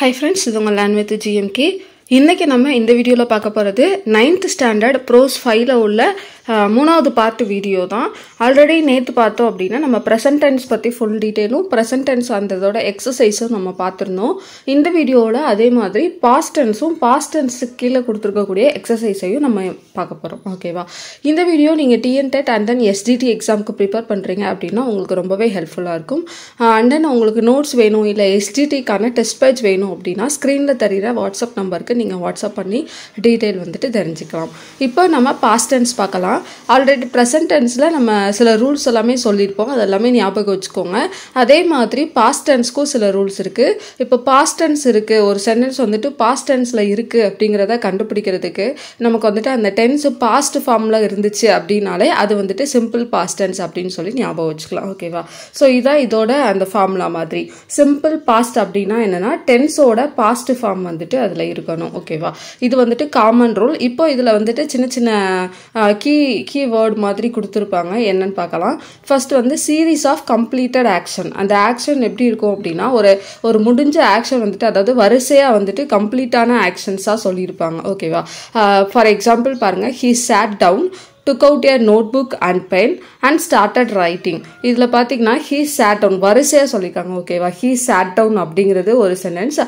Hi friends, this is Learn with GMK. இன்னைக்கு நம்ம இந்த வீடியோல பார்க்க போறது 9th ஸ்டாண்டர்ட் ப்ரோஸ் 5ல உள்ள மூணாவது பார்ட் வீடியோ தான். ஆல்ரெடி நேத்து பார்த்தோம் அப்படினா நம்ம பிரசன்ட் டென்ஸ் பத்தி full டீடைலும் பிரசன்ட் டென்ஸ் அந்ததோட எக்சர்சைஸும் நம்ம பார்த்திருந்தோம். இந்த வீடியோல அதே மாதிரி பாஸ்ட் டென்ஸும் பாஸ்ட் டென்ஸ்க்கு கீழ கொடுத்திருக்க கூடிய எக்சர்சைஸையும் நம்ம பார்க்க போறோம். ஓகேவா? இந்த வீடியோ நீங்க TNTET and then SDT எக்ஸாம்க்கு ப்ரிப்பேர் பண்றீங்க அப்படினா உங்களுக்கு ரொம்பவே ஹெல்ப்ஃபுல்லா இருக்கும். and then உங்களுக்கு நோட்ஸ் வேணும் இல்ல SDT கான டெஸ்ட் பேஜ் வேணும் அப்படினா ஸ்கிரீன்ல தெரியுற வாட்ஸ்அப் நம்பருக்கு நீங்க வாட்ஸ்அப் பண்ணி டீடைல் வந்துட்டு தெரிஞ்சுக்கலாம். இப்போ நம்ம பாஸ்ட் டென்ஸ் பார்க்கலாம். ஆல்ரெடி பிரசன்ட் டென்ஸ்ல நம்ம சில ரூல்ஸ் எல்லாமே சொல்லிருப்போம். அதெல்லாம் ஞாபகம் வச்சுக்கோங்க. அதே மாதிரி பாஸ்ட் டென்ஸ்க்கும் சில ரூல்ஸ் இருக்கு. இப்போ பாஸ்ட் டென்ஸ் இருக்கு, ஒரு சென்டென்ஸ் வந்துட்டு பாஸ்ட் டென்ஸ்ல இருக்கு அப்படிங்கறத கண்டுபிடிக்கிறதுக்கு நமக்கு வந்துட்டு அந்த டென்ஸ் பாஸ்ட் ஃபார்ம்ல இருந்துச்சு அப்படினாலே அது வந்துட்டு சிம்பிள் பாஸ்ட் டென்ஸ் அப்படினு சொல்லி ஞாபகம் வச்சுக்கலாம். ஓகேவா? சோ இதான் இதோட அந்த ஃபார்முலா மாதிரி. சிம்பிள் பாஸ்ட் அப்படினா என்னன்னா டென்ஸோட பாஸ்ட் ஃபார்ம் வந்துட்டு அதுல இருக்கணும். ஓகேவா? இது வந்துட்டு காமன் ரூல். இப்போ இதுல வந்துட்டு சின்ன சின்ன கீ வேர்ட் மாதிரி கொடுத்திருப்பாங்க. என்னன்னு பார்க்கலாம். ஃபர்ஸ்ட் வந்து சீரீஸ் ஆஃப் கம்ப்ளீட்டட் ஆக்ஷன். அந்த ஆக்ஷன் எப்படி இருக்கும் அப்படின்னா ஒரு முடிஞ்ச ஆக்ஷன் வந்துட்டு அதாவது வரிசையா வந்துட்டு கம்ப்ளீட்டான ஆக்ஷன்ஸா சொல்லியிருப்பாங்க. ஓகேவா? ஃபார் எக்ஸாம்பிள் பாருங்க, he sat down, took out a notebook and pen and started writing. இதுல பாத்தீங்கன்னா he sat down வரிசையா சொல்லிருக்காங்க. ஓகேவா? he sat down அப்படிங்கிறது ஒரு சென்டென்ஸ்.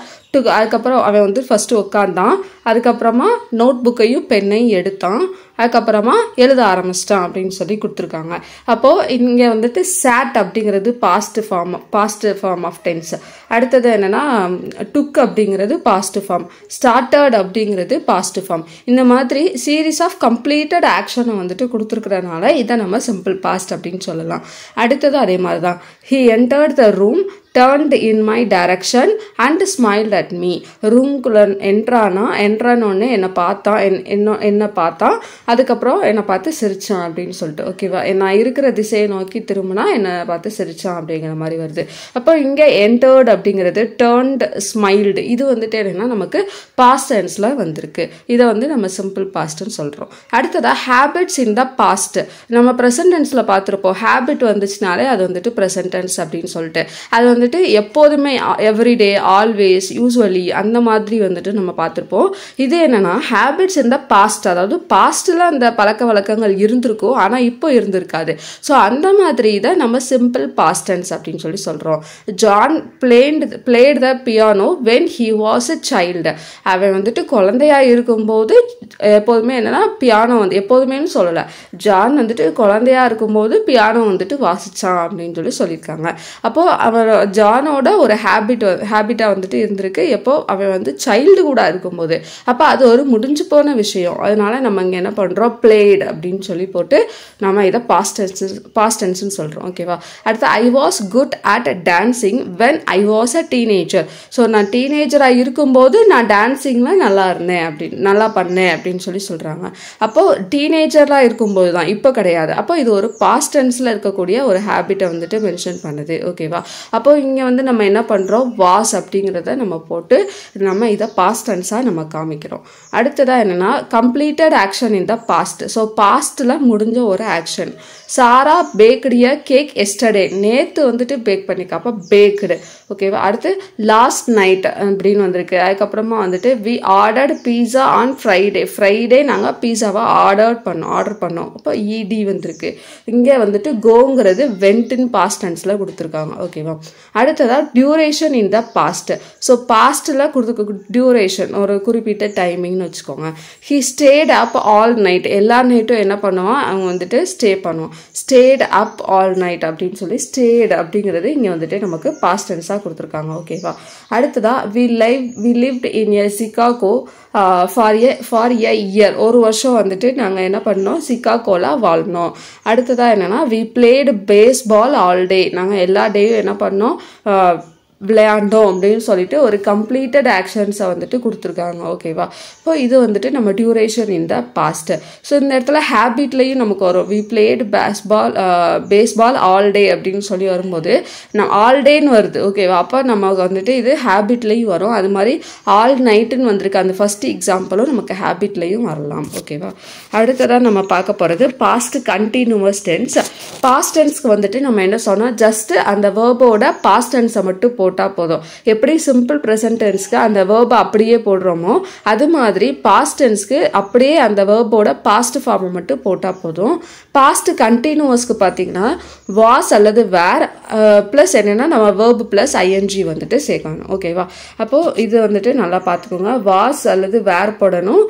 அதுக்கப்புறம் அவன் வந்து ஃபர்ஸ்ட் உட்கார்ந்தான், அதுக்கப்புறமா நோட் புக்கையும் பெண்ணையும் எடுத்தான், அதுக்கப்புறமா எழுத ஆரம்பிச்சிட்டான் அப்படின்னு சொல்லி கொடுத்துருக்காங்க. அப்போ இங்க வந்துட்டு sat அப்படிங்கிறது பாஸ்ட் ஃபார்ம் ஆஃப் டென்ஸ். அடுத்தது என்னன்னா took அப்படிங்கிறது பாஸ்ட் ஃபார்ம், started அப்படிங்கிறது பாஸ்ட் ஃபார்ம். இந்த மாதிரி சீரீஸ் ஆஃப் கம்ப்ளீட்டட் ஆக்ஷனை வந்துட்டு கொடுத்துருக்கிறதுனால இதை நம்ம சிம்பிள் பாஸ்ட் அப்படின்னு சொல்லலாம். அடுத்தது அதே மாதிரி தான். he entered the room, turned in my direction and smiled at me. ரூம்குள்ள என்ட்ரானோன்னு என்ன பார்த்தான், அதுக்கப்புறம் என்னை பார்த்து சிரிச்சான் அப்படின்னு சொல்லிட்டு. ஓகேவா? நான் இருக்கிற திசையை நோக்கி திரும்பினா என்னை பார்த்து சிரிச்சான் அப்படிங்கிற மாதிரி வருது. அப்போ இங்கே entered அப்படிங்கிறது turned, smiled, இது வந்துட்டு என்னன்னா நமக்கு பாஸ்ட் டென்ஸ்ல வந்திருக்கு. இதை வந்து நம்ம சிம்பிள் பாஸ்ட்னு சொல்றோம். அடுத்ததா ஹேபிட்ஸ் இன் த பாஸ்ட். நம்ம பிரசன்ட் டென்ஸ்ல பார்த்திருப்போம். ஹேபிட் வந்துச்சுனாலே அது வந்துட்டு பிரசன்ட் டென்ஸ் அப்படின்னு சொல்லிட்டு அது வந்துட்டு எப்போதுமே எவ்ரிடே, ஆல்வேஸ், யூஸ்வலி அந்த மாதிரி வந்துட்டு நம்ம பார்த்திருப்போம். இது என்னன்னா ஹேபிட்ஸ் இன் த பாஸ்ட், அதாவது பாஸ்ட்ல அந்த பழக்க வழக்கங்கள் இருந்திருக்கும் ஆனா இப்போ இருந்திருக்காது. ஸோ அந்த மாதிரி இதை நம்ம சிம்பிள் பாஸ்ட் டென்ஸ் அப்படின்னு சொல்லி சொல்றோம். John played the piano when he was a child. அவன் வந்துட்டு குழந்தையா இருக்கும்போது எப்போதுமே என்னன்னா பியானோ வந்து எப்போதுமேனு சொல்லல, ஜான் வந்துட்டு குழந்தையா இருக்கும்போது பியானோ வந்துட்டு வாசிச்சான் அப்படின்னு சொல்லி சொல்லியிருக்காங்க. அப்போ அவன் ஜானோட ஒரு ஹேபிட்டா வந்துட்டு இருந்திருக்கு எப்போ அவன் வந்து சைல்டு கூட இருக்கும்போது. அப்போ அது ஒரு முடிஞ்சு போன விஷயம். அதனால நம்ம இங்க என்ன பண்றோம், பிளேட் அப்படின்னு சொல்லி போட்டு நம்ம இதை பாஸ்ட் டென்ஸ்னு சொல்றோம். ஓகேவா? அடுத்து I was good at dancing when I was a teenager. So நான் டீனேஜரா இருக்கும்போது நான் டான்சிங்ல நல்லா பண்ணேன் அப்படின்னு சொல்லி சொல்றாங்க. அப்போ டீனேஜரா இருக்கும்போது தான், இப்போ கிடையாது. அப்போ இது ஒரு பாஸ்ட் டென்ஸ்ல இருக்கக்கூடிய ஒரு ஹேபிட்டை வந்துட்டு மென்ஷன் பண்ணுது. ஓகேவா? அப்போ இங்க வந்து நம்ம என்ன பண்றோம், வாஸ் அப்படிங்கிறத நம்ம போட்டு நம்ம இதை பாஸ்ட் டென்ஸா நம்ம காமிக்கிறோம். அடுத்ததா என்னன்னா completed action in the past. So பாஸ்ட்ல முடிஞ்ச ஒரு action. Sara baked a cake yesterday, நேத்து வந்துட்டு பேக் பண்ணிக்க, அப்போ பேக்டு. ஓகேவா? அடுத்து லாஸ்ட் நைட் அப்படின்னு வந்திருக்கு. அதுக்கப்புறமா வந்துட்டு we ordered pizza on Friday நாங்கள் பீஸாவை ஆர்டர் பண்ணோம். அப்போ இடி வந்திருக்கு. இங்கே வந்துட்டு கோங்கிறது வென்ட்னு பாஸ்ட் டென்ஸ்ல கொடுத்துருக்காங்க. ஓகேவா? அடுத்ததா duration in the past. So பாஸ்ட்ல கொடுத்துருக்க டியூரேஷன் ஒரு குறிப்பிட்ட டைமிங்னு வச்சுக்கோங்க. He stayed up all night, எல்லா நைட்டும் என்ன பண்ணுவான் அவங்க வந்துட்டு ஸ்டே பண்ணுவோம். ஸ்டேட் அப் ஆல் நைட் அப்படின்னு சொல்லி ஸ்டேட் அப்படிங்கிறது இங்க வந்துட்டு நமக்கு பாஸ்ட் டென்ஸா கொடுத்துருக்காங்க. ஓகேவா? அடுத்ததா we lived in a Chicago for a year. ஒரு வருஷம் வந்துட்டு நாங்க என்ன பண்ணோம், சிகாகோல வாழ்ந்தோம். அடுத்ததா என்னன்னா we played baseball all day. நாங்க எல்லா டேயும் என்ன பண்ணோம், விளையாண்டோம் அப்படின்னு சொல்லிட்டு ஒரு கம்ப்ளீட்டட் ஆக்ஷன்ஸை வந்துட்டு கொடுத்துருக்காங்க. ஓகேவா? இப்போ இது வந்துட்டு நம்ம duration in the past. So இந்த இடத்துல ஹேபிட்லையும் நமக்கு வரும். We played baseball all day அப்படின்னு சொல்லி வரும்போது நான் ஆல் டேன்னு வருது. ஓகேவா? அப்போ நமக்கு வந்துட்டு இது ஹேபிட்லையும் வரும். அது மாதிரி ஆல் நைட்டுன்னு வந்திருக்கு. அந்த ஃபர்ஸ்ட் எக்ஸாம்பிளும் நமக்கு ஹேபிட்லையும் வரலாம். ஓகேவா? அடுத்ததான் நம்ம பார்க்க போகிறது பாஸ்ட் கண்டினியூவஸ் டென்ஸ். பாஸ்ட் டென்ஸ்க்கு வந்துட்டு நம்ம என்ன சொன்னோம், ஜஸ்ட் அந்த வேர்போட பாஸ்ட் டென்ஸை மட்டும் போட்டால் போதும். எப்படி சிம்பிள் ப்ரெசன்ட் டென்ஸ்க்கு அந்த வேர்பை அப்படியே போடுறோமோ அது மாதிரி பாஸ்ட் டென்ஸ்க்கு அப்படியே அந்த வேர்போட பாஸ்ட் ஃபார்மை மட்டும் போட்டால் போதும். பாஸ்ட் கண்டினியூவஸ்க்கு பார்த்தீங்கன்னா வாஸ் அல்லது வேர் ப்ளஸ் என்னென்னா நம்ம வேர்பு ப்ளஸ் ஐஎன்ஜி வந்துட்டு சேர்க்கணும். ஓகேவா? அப்போது இது வந்துட்டு நல்லா பார்த்துக்கோங்க. வாஸ் அல்லது வேர் போடணும்,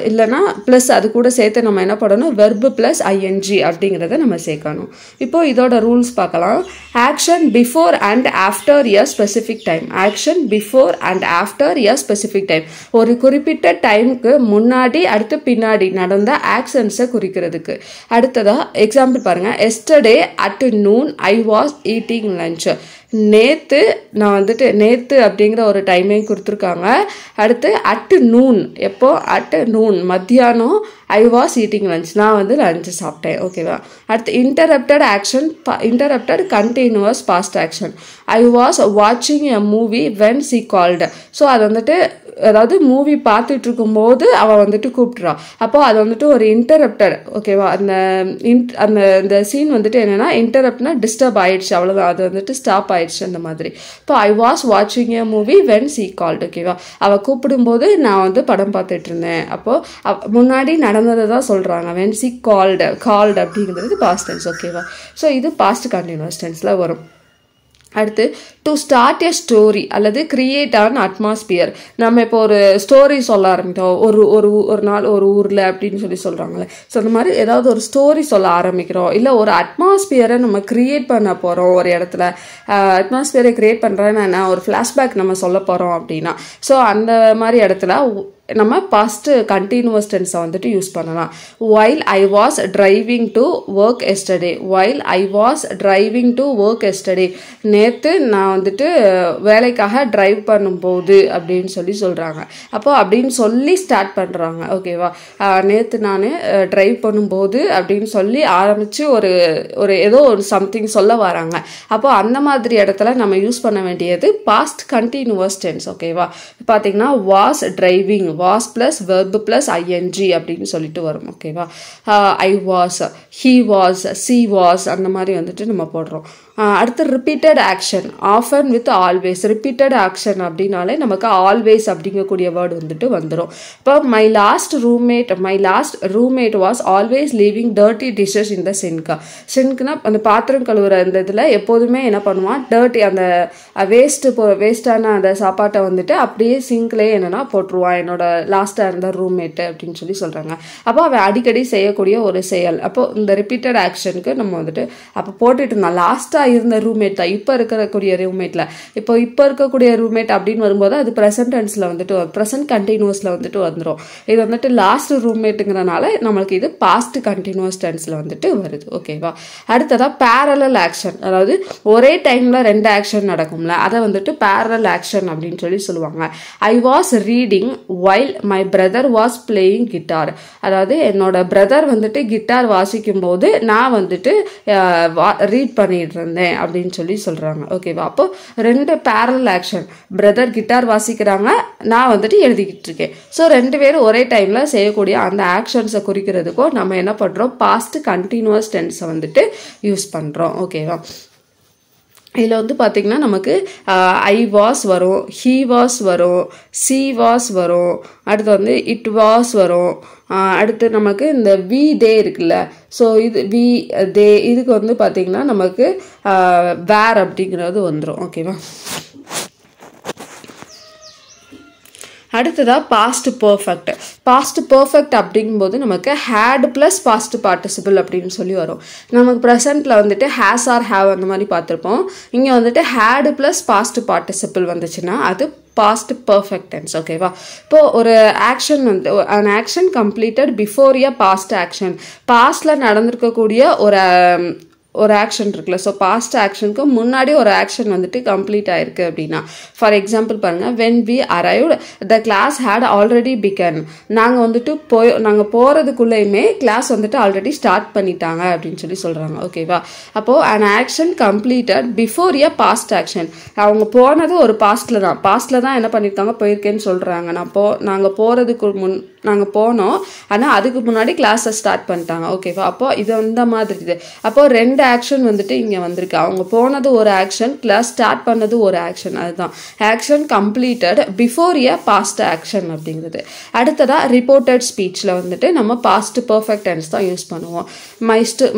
இல்லைனா ப்ளஸ் அது கூட சேர்த்து நம்ம என்ன போடணும், வெர்பு ப்ளஸ் ஐஎன்ஜி அப்படிங்கிறத நம்ம சேர்க்கணும். இப்போ இதோட ரூல்ஸ் பார்க்கலாம். Action before and after a specific time. Action before and after a specific time, ஒரு குறிப்பிட்ட டைமுக்கு முன்னாடி அடுத்து பின்னாடி நடந்த ஆக்ஷன்ஸை குறிக்கிறதுக்கு. அடுத்ததா எக்ஸாம்பிள் பாருங்க. Yesterday at noon I was eating lunch. நேற்று நான் வந்துட்டு நேற்று அப்படிங்கிற ஒரு டைமையும் கொடுத்துருக்காங்க. அடுத்து அட் நூன், எப்போ அட் நூன் மத்தியானம் ஐ வாஸ் ஈட்டிங் லஞ்ச், நான் வந்து லஞ்சு சாப்பிட்டேன். ஓகேவா? அடுத்து interrupted action, interrupted continuous past action. I was வாட்சிங் a movie when she called. So அது வந்துட்டு அதாவது மூவி பார்த்துட்டு இருக்கும்போது அவள் வந்துட்டு கூப்பிட்றா. அப்போது அது வந்துட்டு ஒரு இன்டரப்டட். ஓகேவா? அந்த சீன் வந்துட்டு என்னென்னா இன்டரப்ட்னா டிஸ்டர்ப் ஆயிடுச்சு, அவ்வளோதான், அது வந்துட்டு ஸ்டாப் ஆயிடுச்சு அந்த மாதிரி. இப்போ ஐ வாஸ் வாட்சிங் a movie when she called. ஓகேவா? அவள் கூப்பிடும்போது நான் வந்து படம் பார்த்துட்டு இருந்தேன். அப்போது முன்னாடி நடந்ததை தான் சொல்கிறாங்க. வென் ஷி கால்டு அப்படிங்கிறது பாஸ்ட் டென்ஸ். ஓகேவா? ஸோ இது பாஸ்ட் கண்டினியூஸ் டென்ஸில் வரும். அடுத்து டு ஸ்டார்ட் எ ஸ்டோரி அல்லது கிரியேட் ஆன் அட்மாஸ்பியர். நம்ம இப்போ ஒரு ஸ்டோரி சொல்ல ஆரம்பிக்கிறோம், ஒரு நாள் ஒரு ஊரில் அப்படின்னு சொல்லி சொல்கிறாங்களே. ஸோ அந்த மாதிரி ஏதாவது ஒரு ஸ்டோரி சொல்ல ஆரம்பிக்கிறோம், இல்லை ஒரு அட்மாஸ்பியரை நம்ம கிரியேட் பண்ண போகிறோம் ஒரு இடத்துல. அட்மாஸ்பியரை கிரியேட் பண்ணுறேன்னா ஒரு ஃப்ளாஷ்பேக் நம்ம சொல்ல போகிறோம் அப்படின்னா, ஸோ அந்த மாதிரி இடத்துல நம்ம பாஸ்ட் கண்டினியூவஸ் டென்ஸை வந்துட்டு யூஸ் பண்ணலாம். While I was driving to work yesterday. While I was driving to work yesterday, நேற்று நான் வந்துட்டு வேலைக்காக டிரைவ் பண்ணும்போது அப்படின்னு சொல்லி சொல்கிறாங்க. அப்போது அப்படின்னு சொல்லி ஸ்டார்ட் பண்ணுறாங்க. ஓகேவா? நேற்று நான் டிரைவ் பண்ணும்போது அப்படின்னு சொல்லி ஆரம்பித்து ஒரு ஏதோ ஒரு சம்திங் சொல்ல வராங்க. அப்போது அந்த மாதிரி இடத்துல நம்ம யூஸ் பண்ண வேண்டியது பாஸ்ட் கண்டினியூவஸ் டென்ஸ். ஓகேவா? பார்த்தீங்கன்னா was driving, was plus verb plus ING அப்படின்னு சொல்லிட்டு வரும். ஓகேவா? I was, he was, she was, அந்த மாதிரி வந்துட்டு நம்ம போடுறோம். அடுத்து repeated action, often with always. Repeated action அப்படின்னாலே நமக்கு ஆல்வேஸ் அப்படிங்கக்கூடிய வேர்டு வந்துட்டு வந்துடும். இப்போ my last roommate was always leaving dirty dishes in the sink. சிங்க்னா அந்த பாத்திரம் கழுவுற அந்த இதில் எப்போதுமே என்ன பண்ணுவான், டர்ட்டி அந்த வேஸ்டான அந்த சாப்பாட்டை வந்துட்டு அப்படியே சிங்க்லேயே என்னன்னா போட்டுருவான் என்னோட லாஸ்ட்டாக இருந்த ரூம்மேட்டு அப்படின்னு சொல்லி சொல்கிறாங்க. அப்போ அவன் அடிக்கடி செய்யக்கூடிய ஒரு செயல். அப்போ இந்த ரிப்பீட்டட் ஆக்ஷனுக்கு நம்ம வந்துட்டு அப்போ போட்டுட்டு இருந்தான். லாஸ்ட்டாக இருந்த ரூம்மேட் தான் இப்போ இருக்கக்கூடிய ரூம்மேட்டில். இப்போ இருக்கக்கூடிய ரூம்மேட் அப்படின்னு வரும்போது அது ப்ரெசன்ட் டென்ஸில் வந்துட்டு ப்ரெசன்ட் கண்டினியூஸில் வந்துட்டு வந்துடும். இது வந்துட்டு லாஸ்ட் ரூம்மேட்டுங்கிறனால நம்மளுக்கு இது பாஸ்ட் கண்டினியூஸ் டென்ஸில் வந்துட்டு வருது. ஓகேவா? அடுத்ததாக பேரலல் ஆக்ஷன், அதாவது ஒரே டைமில் 2 ஆக்ஷன் நடக்கும்ல, அதை வந்துட்டு பேரலல் ஆக்ஷன் அப்படின்னு சொல்லி சொல்லுவாங்க. I was reading while my brother was playing guitar. அதாவது என்னோட பிரதர் வந்துட்டு கிட்டார் வாசிக்கும் போது நான் வந்துட்டு ரீட் பண்ணிட்டு இருந்தேன் அப்படின்னு சொல்லி சொல்றாங்க. ஓகேவா? அப்போ 2 பேரலல் ஆக்ஷன், பிரதர் கிட்டார் வாசிக்கிறாங்க, நான் வந்துட்டு எழுதிக்கிட்டு இருக்கேன். ஸோ 2 பேரும் ஒரே டைம்ல செய்யக்கூடிய அந்த ஆக்ஷன்ஸை குறிக்கிறதுக்கும் நம்ம என்ன பண்றோம், பாஸ்ட் கண்டினியூஸ் டென்ஸை வந்துட்டு யூஸ் பண்றோம். ஓகேவா? இதில் வந்து பார்த்திங்கன்னா நமக்கு ஐ வாஸ் வரும், ஹீ வாஸ் வரும், சி வாஸ் வரும், அடுத்து வந்து இட் வாஸ் வரும். அடுத்து நமக்கு இந்த வி டே இருக்குல்ல, ஸோ இது வி டே, இதுக்கு வந்து பார்த்திங்கன்னா நமக்கு வேர் அப்படிங்கிறது வந்துடும். ஓகேவா? அடுத்ததாக பாஸ்ட் பர்ஃபெக்ட். பாஸ்ட் பர்ஃபெக்ட் அப்படிங்கும்போது நமக்கு ஹேட் ப்ளஸ் பாஸ்ட் பார்ட்டிசிபிள் அப்படின்னு சொல்லி வரும். நமக்கு ப்ரெசென்ட்டில் வந்துட்டு ஹேஸ் ஆர் ஹேவ் அந்த மாதிரி பார்த்துருப்போம். இங்கே வந்துட்டு ஹேடு ப்ளஸ் பாஸ்ட் பார்ட்டிசிபிள் வந்துச்சுன்னா அது பாஸ்ட் பர்ஃபெக்ட் டென்ஸ். ஓகேவா? இப்போது ஒரு ஆக்ஷன் வந்து an action completed before a past action, பாஸ்டில் நடந்திருக்கக்கூடிய ஒரு ஆக்ஷன் இருக்குல்ல, ஸோ பாஸ்ட் ஆக்ஷனுக்கு முன்னாடி ஒரு ஆக்ஷன் வந்துட்டு கம்ப்ளீட் ஆயிருக்கு அப்படின்னா, ஃபார் எக்ஸாம்பிள் பாருங்கள், when we arrived the class had already begun. நாங்கள் வந்துட்டு நாங்கள் போகிறதுக்குள்ளேயுமே கிளாஸ் வந்துட்டு ஆல்ரெடி ஸ்டார்ட் பண்ணிட்டாங்க அப்படின்னு சொல்லி சொல்கிறாங்க. ஓகேவா? அப்போது an action completed before a past action, அவங்க போனது ஒரு பாஸ்டில் தான் என்ன பண்ணியிருக்காங்க, போயிருக்கேன்னு சொல்கிறாங்க. நாங்கள் போகிறதுக்கு நாங்கள் போனோம், ஆனால் அதுக்கு முன்னாடி கிளாஸை ஸ்டார்ட் பண்ணிட்டாங்க. ஓகேவா? அப்போ இது இந்த மாதிரி இது. அப்போ 2 ஆக்ஷன் வந்துட்டு இங்கே வந்திருக்கு. அவங்க போனது ஒரு ஆக்ஷன், கிளாஸ் ஸ்டார்ட் பண்ணது ஒரு ஆக்ஷன். அதுதான் action completed before a past action அப்படிங்கிறது. அடுத்ததாக ரிப்போர்ட்டட் ஸ்பீச்சில் வந்துட்டு நம்ம பாஸ்ட் பர்ஃபெக்ட் டென்ஸ் தான் யூஸ் பண்ணுவோம்.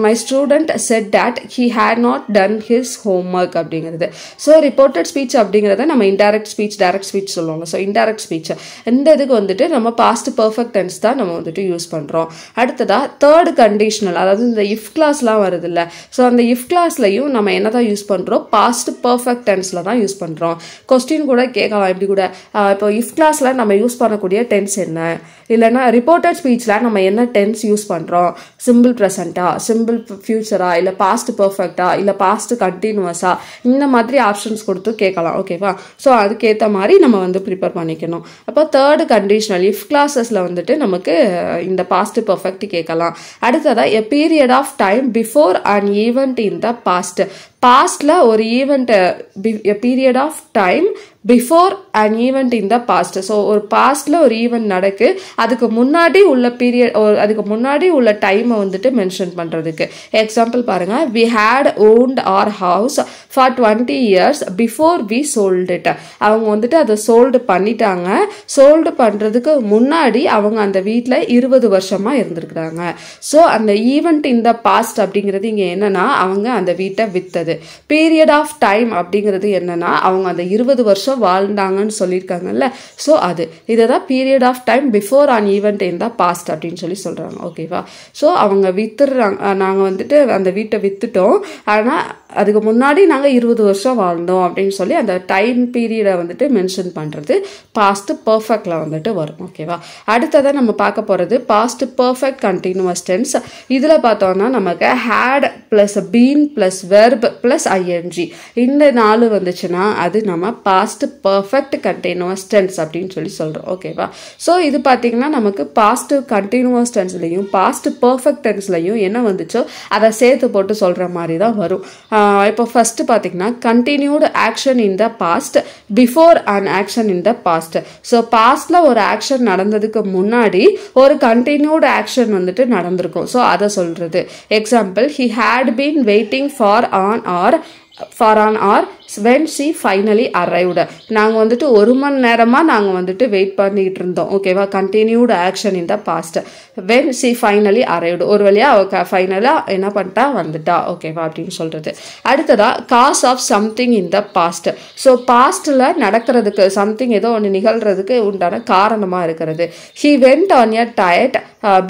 My student said that he had not done his homework அப்படிங்கிறது. ஸோ ரிப்போர்ட்டட் ஸ்பீச் அப்படிங்கிறத நம்ம இன்டைரக்ட் ஸ்பீச், டைரக்ட் ஸ்பீச் சொல்லுவாங்க. ஸோ இன்டைரக்ட் ஸ்பீச் இந்த இதுக்கு வந்துட்டு நம்ம பாஸ்ட் பர்ஃபெக்ட் டென்ஸ் தான் நம்ம வந்துட்டு யூஸ் பண்ணுறோம். அடுத்ததாக தேர்ட் கண்டிஷனல், அதாவது இந்த இஃப் கிளாஸ்லாம் வருது இல்லை, ஸோ அந்த இஃப் கிளாஸ்லையும் நம்ம என்ன தான் யூஸ் பண்ணுறோம், பாஸ்ட் பர்ஃபெக்ட் டென்ஸில் தான் யூஸ் பண்ணுறோம். கொஸ்டின் கூட கேட்கலாம் இப்படி கூட, இப்போ இஃப் கிளாஸில் நம்ம யூஸ் பண்ணக்கூடிய டென்ஸ் என்ன, இல்லைன்னா ரிப்போர்ட்டட் ஸ்பீச்சில் நம்ம என்ன டென்ஸ் யூஸ் பண்ணுறோம், சிம்பிள் ப்ரெசண்ட்டா, சிம்பிள் ஃபியூச்சரா, இல்லை பாஸ்ட் பர்ஃபெக்டா, இல்லை பாஸ்ட் கண்டினியூஸா, இந்த மாதிரி ஆப்ஷன்ஸ் கொடுத்து கேட்கலாம். ஓகேவா? ஸோ அதுக்கேற்ற மாதிரி நம்ம வந்து ப்ரிப்பேர் பண்ணிக்கணும். அப்போ தேர்ட் கண்டிஷனல் இஃப் கிளாஸஸில் வந்துட்டு நமக்கு இந்த பாஸ்ட் பர்ஃபெக்ட் கேட்கலாம். அடுத்ததாக a period of time before an event in the past. பாஸ்டில் ஒரு event, a period of time before an event in the past. So ஒரு பாஸ்டில் ஒரு ஈவெண்ட் நடக்கு, அதுக்கு முன்னாடி உள்ள பீரியட், அதுக்கு முன்னாடி உள்ள டைமை வந்துட்டு மென்ஷன் பண்ணுறதுக்கு. எக்ஸாம்பிள் பாருங்கள், we had owned our house for 20 years before we sold it. அவங்க வந்துட்டு அதை சோல்டு பண்ணிட்டாங்க, சோல்டு பண்ணுறதுக்கு முன்னாடி அவங்க அந்த வீட்டில் 20 வருஷமாக இருந்திருக்கிறாங்க. ஸோ அந்த ஈவெண்ட் இன் த பாஸ்ட் அப்படிங்கிறது இங்கே என்னன்னா அவங்க அந்த வீட்டை விற்றது. பீரியட் ஆஃப் டைம் அப்படிங்கிறது என்னன்னா அவங்க அந்த 20 வருஷம் வாழ்ந்தாங்கன்னு சொல்லியிருக்காங்கல்ல, ஸோ அது இதை தான் period of time before an event in the past அப்படின்னு சொல்லி சொல்கிறாங்க. ஓகேவா? ஸோ அவங்க வித்துடுறாங்க, நாங்கள் வந்துட்டு அந்த வீட்டை வித்துட்டோம், ஆனால் அதுக்கு முன்னாடி நாங்கள் 20 வருஷம் வாழ்ந்தோம் அப்படின்னு சொல்லி அந்த டைம் பீரியடை வந்துட்டு மென்ஷன் பண்ணுறது பாஸ்ட் பர்ஃபெக்டில் வந்துட்டு வரும். ஓகேவா? அடுத்ததான் நம்ம பார்க்க போகிறது பாஸ்ட் பர்ஃபெக்ட் கண்டினியூஸ் டென்ஸ். இதில் பார்த்தோம்னா நமக்கு had plus been plus verb plus ING இந்த 4 வந்துச்சுன்னா அது நம்ம பாஸ்ட் பர்ஃபெக்ட் கண்டினியூஸ் டென்ஸ் அப்படின்னு சொல்லி சொல்கிறோம். ஓகேவா? ஸோ இது பார்த்தீங்கன்னா நமக்கு பாஸ்ட் கண்டினியூஸ் டென்ஸ்லையும் பாஸ்ட் பர்ஃபெக்ட் டென்ஸ்லையும் என்ன வந்துச்சோ அதை சேர்த்து போட்டு சொல்கிற மாதிரி தான் வரும். இப்போ ஃபர்ஸ்ட் பார்த்தீங்கன்னா continued action in the past before an action in the past. So பாஸ்ட்ல ஒரு ஆக்ஷன் நடந்ததுக்கு முன்னாடி ஒரு கண்டினியூடு ஆக்ஷன் வந்துட்டு நடந்திருக்கும். ஸோ அதை சொல்றது. Example, he had been waiting for an hour when she finally arrived. நாங்கள் வந்துட்டு 1 மணி நேரமாக நாங்கள் வந்துட்டு வெயிட் பண்ணிட்டு இருந்தோம். ஓகேவா? Continued action in the past. when she finally arrived, ஒரு வழியாக அவ ஃபைனலாக என்ன பண்ணிட்டா, வந்துட்டா. ஓகேவா? அப்படின்னு சொல்கிறது. அடுத்ததா cause of something in the past. So பாஸ்டில் நடக்கிறதுக்கு சம்திங் ஏதோ ஒன்று நிகழ்கிறதுக்கு உண்டான காரணமாக இருக்கிறது. he went on a diet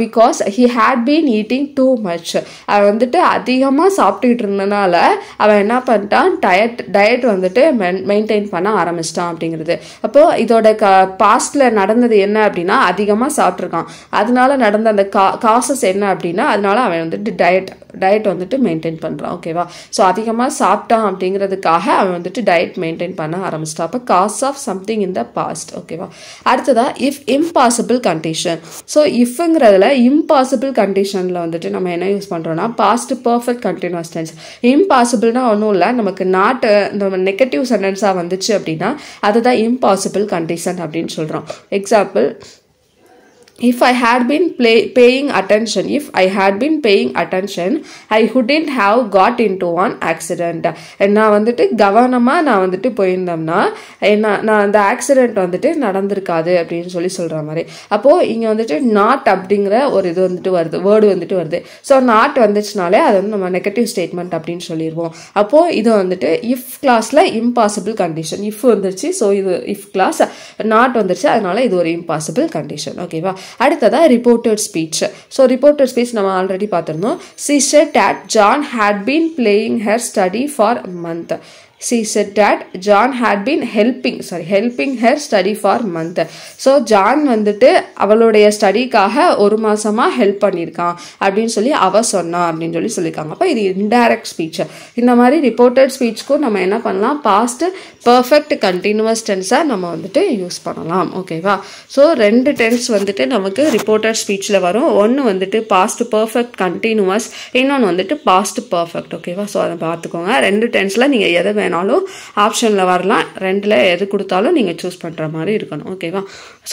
because he had been eating too much. அவன் வந்துட்டு அதிகமாக சாப்பிட்டுக்கிட்டு இருந்தனால அவன் என்ன பண்ணிட்டான், டயட் வந்துட்டு மெயின்டைன் பண்ண ஆரம்பிச்சிட்டான் அப்படிங்கிறது. அப்போ இதோட பாஸ்ட்ல நடந்தது என்ன அப்படின்னா அதிகமாக சாப்பிட்ருக்கான், அதனால நடந்த அந்த காசஸ் என்ன அப்படின்னா அதனால அவன் வந்துட்டு டயட் வந்துட்டு மெயின்டைன் பண்ணுறான். ஓகேவா? ஸோ அதிகமாக சாப்பிட்டான் அப்படிங்கிறதுக்காக அவன் வந்துட்டு டயட் மெயின்டைன் பண்ண ஆரம்பிச்சிட்டான். அப்போ cause of something in the past. ஓகேவா? அடுத்ததா இஃப் இம்பாசிபிள் கண்டிஷன். ஸோ இஃப்ங்கிறதுல இம்பாசிபிள் கண்டிஷனில் வந்துட்டு நம்ம என்ன யூஸ் பண்ணுறோம்னா பாஸ்ட் பர்ஃபெக்ட் கண்டினியூஸ் டென்ஸ். இம்பாசிபிள்னா ஒன்றும் இல்லை, நமக்கு நாட் இந்த நெகட்டிவ் சென்டென்ஸாக வந்துச்சு அப்படின்னா அதுதான் இம்பாசிபிள் கண்டிஷன் அப்படின்னு சொல்கிறோம். Example, if I had been paying attention, I wouldn't have got into an accident. நான் வந்துட்டு கவனமாக நான் வந்துட்டு போயிருந்தோம்னா நான் அந்த ஆக்சிடென்ட் வந்துட்டு நடந்திருக்காது அப்படின்னு சொல்கிற மாதிரி. அப்போது இங்கே வந்துட்டு நாட் அப்படிங்கிற ஒரு இது வந்துட்டு வருது, வேர்டு வந்துட்டு வருது. ஸோ நாட் வந்துச்சுனாலே அது வந்து நம்ம நெகட்டிவ் ஸ்டேட்மெண்ட் அப்படின்னு சொல்லிடுவோம். அப்போது இது வந்துட்டு இஃப் கிளாஸில் இம்பாசிபிள் கண்டிஷன். இஃப் வந்துருச்சு, ஸோ இது இஃப் கிளாஸ். நாட் வந்துருச்சு, அதனால இது ஒரு இம்பாசிபிள் கண்டிஷன். ஓகேவா? அடுத்ததா reported speech. So reported speech நம்ம ஆல்ரெடி பார்த்துருந்தோம். she said that John had been playing her study for a month. She said that John had been helping her study for a month. So John வந்துட்டு அவளுடைய ஸ்டடிக்காக 1 மாசமா help பண்ணியிருக்கான் அப்படின்னு சொல்லி அவ சொன்னா அப்படின்னு சொல்லியிருக்காங்க. அப்போ இது இன்டைரக்ட் ஸ்பீச். இந்த மாதிரி ரிப்போர்ட்டட் ஸ்பீச்சுக்கும் நம்ம என்ன பண்ணலாம், பாஸ்ட் பர்ஃபெக்ட் கண்டினியூஸ் டென்ஸாக நம்ம வந்துட்டு யூஸ் பண்ணலாம். ஓகேவா? ஸோ 2 டென்ஸ் வந்துட்டு நமக்கு ரிப்போர்ட்டட் ஸ்பீச்சில் வரும். ஒன்று வந்துட்டு பாஸ்ட் பர்ஃபெக்ட் கண்டினியூஸ், இன்னொன்று வந்துட்டு பாஸ்ட் பர்ஃபெக்ட். ஓகேவா? ஸோ அதை பார்த்துக்கோங்க. 2 டென்ஸில் நீங்கள் எதை வேணாலும் ஆப்ஷனில் வரலாம். ரெண்டில் எது கொடுத்தாலும் நீங்கள் சூஸ் பண்ணுற மாதிரி இருக்கணும். ஓகேவா?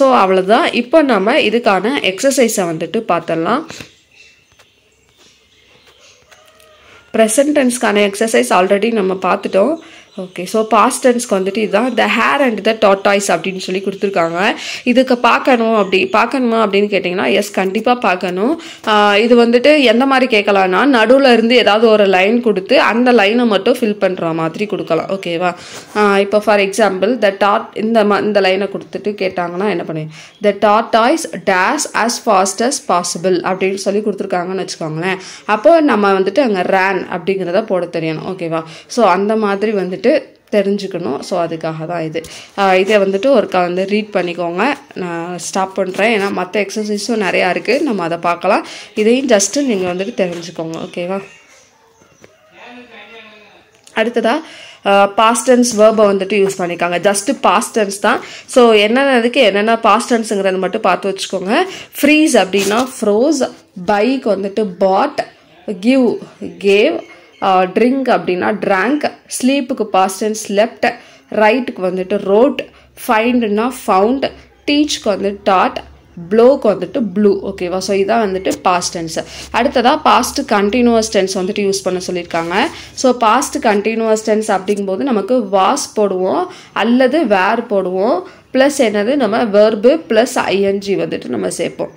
ஸோ அவ்வளோதான். இப்போ நம்ம இதுக்கான எக்ஸசைஸை வந்துட்டு பார்த்துடலாம். ப்ரெசன்ட் டென்ஸ்க்கான எக்ஸசைஸ் ஆல்ரெடி நம்ம பார்த்துட்டோம். ஓகே, ஸோ பாஸ்ட் டென்ஸ்க்கு வந்துட்டு இதுதான் த ஹேர் அண்ட் த டார்டாய்ஸ் அப்படின்னு சொல்லி கொடுத்துருக்காங்க. இதுக்கு பார்க்கணுமா அப்படின்னு கேட்டிங்கன்னா எஸ், கண்டிப்பாக பார்க்கணும். இது வந்துட்டு எந்த மாதிரி கேட்கலான்னா, நடுவில் இருந்து ஏதாவது ஒரு லைன் கொடுத்து அந்த லைனை மட்டும் ஃபில் பண்ணுற மாதிரி கொடுக்கலாம். ஓகேவா? இப்போ ஃபார் எக்ஸாம்பிள் இந்த லைனை கொடுத்துட்டு கேட்டாங்கன்னா என்ன பண்ணு, the tortoise dash as fast as possible அப்படின்னு சொல்லி கொடுத்துருக்காங்கன்னு வச்சுக்கோங்களேன். அப்போ நம்ம வந்துட்டு அங்கே ரேன் அப்படிங்கிறத போட தெரியணும். ஓகேவா? ஸோ அந்த மாதிரி வந்துட்டு தெரிஞ்சுக்கணும். ஸோ அதுக்காக தான் இதை வந்துட்டு ஒருக்கா வந்து ரீட் பண்ணிக்கோங்க. நான் ஸ்டாப் பண்ணுறேன், ஏன்னா மற்ற எக்ஸசைஸும் நிறையா இருக்குது, நம்ம அதை பார்க்கலாம். இதையும் ஜஸ்ட்டு நீங்கள் வந்துட்டு தெரிஞ்சுக்கோங்க. ஓகேவா? அடுத்ததாக பாஸ்ட் டென்ஸ் வேர்பை வந்துட்டு யூஸ் பண்ணிக்காங்க. ஜஸ்ட்டு பாஸ்ட் டென்ஸ் தான். ஸோ என்னென்ன பாஸ்ட் டென்ஸுங்கிறத மட்டும் பார்த்து வச்சுக்கோங்க. ஃப்ரீஸ் அப்படின்னா ஃப்ரோஸ், பைக்கு வந்துட்டு பாட், கிவ் கேவ், ட்ரிங்க் அப்படின்னா ட்ராங்க், ஸ்லீப்புக்கு பாஸ்ட் டென்ஸ் ஸ்லெப்ட், ரைட்டுக்கு வந்துட்டு ரோட், ஃபைண்டுன்னா ஃபவுண்ட், டீச்சுக்கு வந்துட்டு டாட், ப்ளோக்கு வந்துட்டு ப்ளூ. ஓகேவா? ஸோ இதான் வந்துட்டு பாஸ்ட் டென்ஸ். அடுத்ததாக பாஸ்ட் கண்டினியூவஸ் டென்ஸ் வந்துட்டு யூஸ் பண்ண சொல்லியிருக்காங்க. ஸோ பாஸ்ட் கண்டினியூவஸ் டென்ஸ் அப்படிங்கும்போது நமக்கு வாஸ் போடுவோம் அல்லது வேர் போடுவோம், ப்ளஸ் என்னது நம்ம வெர்பு ப்ளஸ் ஐஎன்ஜி வந்துட்டு நம்ம சேர்ப்போம்.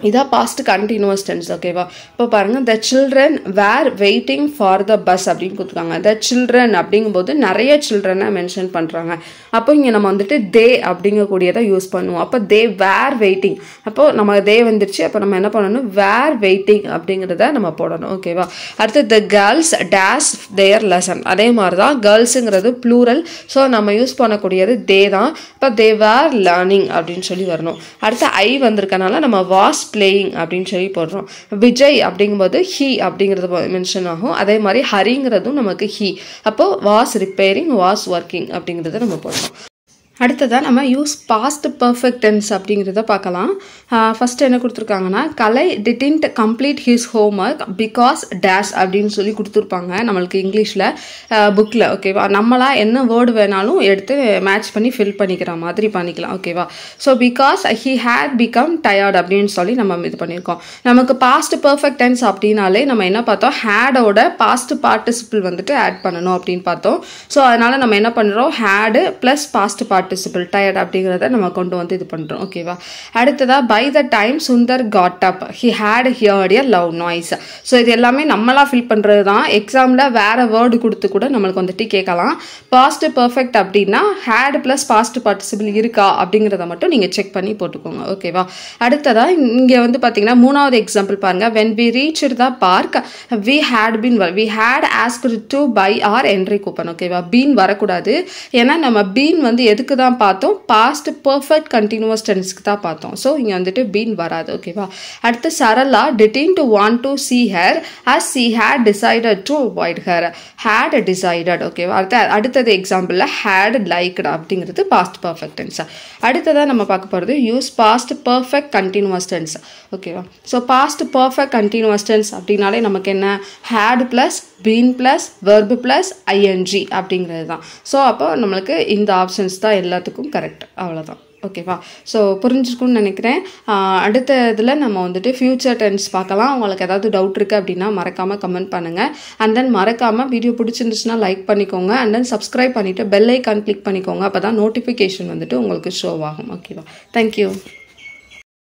இதான் பாஸ்ட் கண்டினியூவஸ் டென்ஸ். ஓகேவா? இப்போ பாருங்கள், the children where waiting for the bus அப்படின்னு கொடுத்துருக்காங்க. த சில்ட்ரன் அப்படிங்கும்போது நிறைய சில்ட்ரனை மென்ஷன் பண்ணுறாங்க. அப்போ இங்கே நம்ம வந்துட்டு தே அப்படிங்கக்கூடியதை யூஸ் பண்ணுவோம். அப்போ தே வேர் வெயிட்டிங், அப்போது நம்ம தே வந்துருச்சு, அப்போ நம்ம என்ன பண்ணணும், வேர் வெயிட்டிங் அப்படிங்கிறத நம்ம போடணும். ஓகேவா? அடுத்து the girls dash their lesson. அதே மாதிரி தான் கேர்ள்ஸுங்கிறது ப்ளூரல், ஸோ நம்ம யூஸ் பண்ணக்கூடியது தே தான். இப்போ தே வேர் லேர்னிங் அப்படின்னு சொல்லி வரணும். அடுத்து ஐ வந்திருக்கனால நம்ம வாஸ் பிளேயிங் அப்படின்னு சொல்லி போடுறோம். விஜய் அப்படிங்கும்போது ஹி அப்படிங்கிறது மென்ஷன் ஆகும். அதே மாதிரி ஹரிங்கிறதும் நமக்கு ஹி. அப்போ வாஸ் ரிப்பேரிங், வாஸ் ஒர்க்கிங் அப்படிங்கிறத நம்ம போடுறோம். அடுத்ததாக நம்ம யூஸ் பாஸ்ட் பர்ஃபெக்ட் டென்ஸ் அப்படிங்கிறத பார்க்கலாம். ஃபஸ்ட்டு என்ன கொடுத்துருக்காங்கன்னா, Kalai didn't complete his homework because dash அப்படின்னு சொல்லி கொடுத்துருப்பாங்க நம்மளுக்கு இங்கிலீஷில் புக்கில். ஓகேவா? நம்மளாக என்ன வேர்டு வேணாலும் எடுத்து மேட்ச் பண்ணி ஃபில் பண்ணிக்கிற மாதிரி பண்ணிக்கலாம். ஓகேவா? So because he had become tired அப்படின்னு சொல்லி நம்ம இது பண்ணியிருக்கோம். நமக்கு பாஸ்ட் பர்ஃபெக்ட் டென்ஸ் அப்படின்னாலே நம்ம என்ன பார்த்தோம், ஹேடோட பாஸ்ட் பார்ட்டிசிபிள் வந்துட்டு ஆட் பண்ணணும் அப்படின்னு பார்த்தோம். ஸோ அதனால் நம்ம என்ன பண்ணுறோம், had plus past participle tired அப்படிங்கிறத நம்ம கொண்டு வந்து இது பண்ணுறோம். ஓகேவா? அடுத்ததாக by the time Sundar got up he had heard a loud noise. So இது எல்லாமே நம்மளாக ஃபில் பண்ணுறது தான். எக்ஸாமில் வேறு வேர்டு கொடுத்து கூட நம்மளுக்கு வந்துட்டு கேட்கலாம். பாஸ்ட் பர்ஃபெக்ட் அப்படின்னா ஹேட் ப்ளஸ் பாஸ்ட் பார்ட்டிசிபிள் இருக்கா அப்படிங்கிறத மட்டும் நீங்கள் செக் பண்ணி போட்டுக்கோங்க. ஓகேவா? அடுத்ததாக இங்கே வந்து பார்த்தீங்கன்னா மூணாவது எக்ஸாம்பிள் பாருங்கள். When we reached the park we had asked to buy our entry coupon. ஓகேவா? பீன் வரக்கூடாது, ஏன்னா நம்ம பீன் வந்து எதுக்கு தான் பார்த்தோம், பாஸ்ட் பர்ஃபெக்ட் கண்டினியூவஸ் டென்ஸ்க்கு தான் பார்த்தோம். ஸோ இங்கே வந்துட்டு பீன் வராது. ஓகேவா? அடுத்து Sarala didn't want to see her as she had decided to avoid her. had decided. ஓகேவா? அடுத்தது எக்ஸாம்பிளில் had liked அப்படிங்கிறது பாஸ்ட் பர்ஃபெக்ட் டென்ஸ். அடுத்ததாக நம்ம பார்க்க போகிறது use past perfect continuous tense. ஓகேவா? So past perfect continuous tense அப்படின்னாலே நமக்கு என்ன, had plus been plus verb plus ING அப்படிங்கிறது தான். ஸோ அப்போ நம்மளுக்கு இந்த ஆப்ஷன்ஸ் தான் எல்லாத்துக்கும் கரெக்ட். அவ்வளோதான். ஓகேவா? ஸோ புரிஞ்சுக்குன்னு நினைக்கிறேன். அடுத்த இதில் நம்ம வந்துட்டு ஃப்யூச்சர் டென்ஸ் பார்க்கலாம். உங்களுக்கு ஏதாவது டவுட் இருக்குது அப்படின்னா மறக்காமல் கமெண்ட் பண்ணுங்கள். அண்ட் தென் மறக்காமல் வீடியோ பிடிச்சிருந்துச்சுன்னா லைக் பண்ணிக்கோங்க. அண்ட் தென் சப்ஸ்கிரைப் பண்ணிவிட்டு பெல் ஐக்கான் கிளிக் பண்ணிக்கோங்க. அப்போ தான் நோட்டிஃபிகேஷன் வந்துட்டு உங்களுக்கு ஷோ ஆகும். ஓகேவா? தேங்க்யூ.